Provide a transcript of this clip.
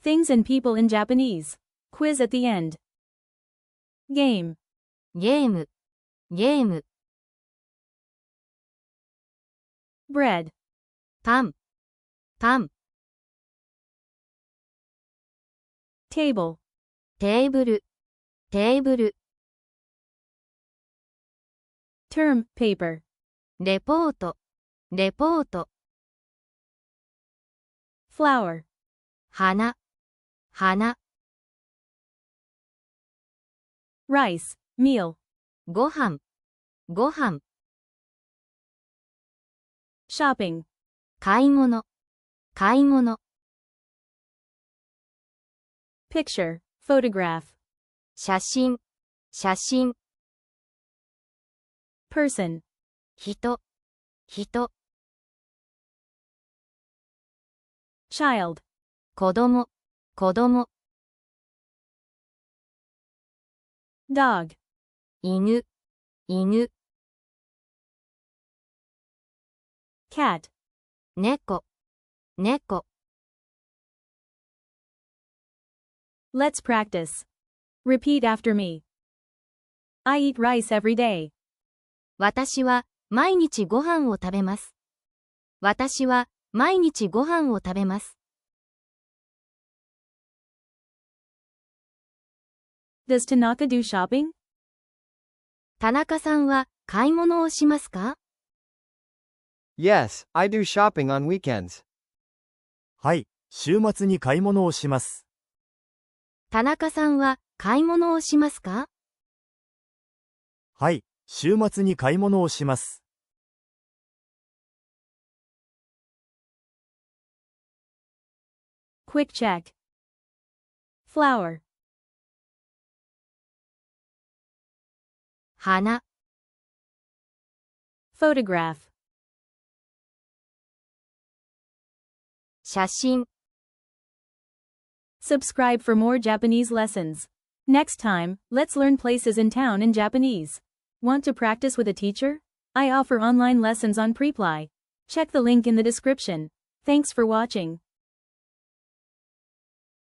Things and people in Japanese. Quiz at the end. Game. ゲーム、ゲーム。Bread. パン、パン。Table. テーブル、テーブル。Term paper. レポート、レポート。Flower. 花、花。Rice. Meal. ご飯、ご飯。Shopping. 買い物、買い物。Picture. Photograph. 写真、写真。Person. 人、人。Child. 子供、子供。Dog. 犬、犬。Cat. 猫、猫。Let's practice. Repeat after me. I eat rice every day. 私は毎日ご飯を食べます。私は毎日ご飯を食べます。Does Tanaka do shopping? 田中さんは買い物をしますか？ Yes, I do shopping on weekends. はい、週末に買い物をします。田中さんは買い物をしますか？はい、週末に買い物をします。Quick check. Flower. 花、Photograph. 写真。Subscribe for more Japanese lessons. Next time, let's learn places in town in Japanese. Want to practice with a teacher? I offer online lessons on Preply. Check the link in the description. Thanks for watching.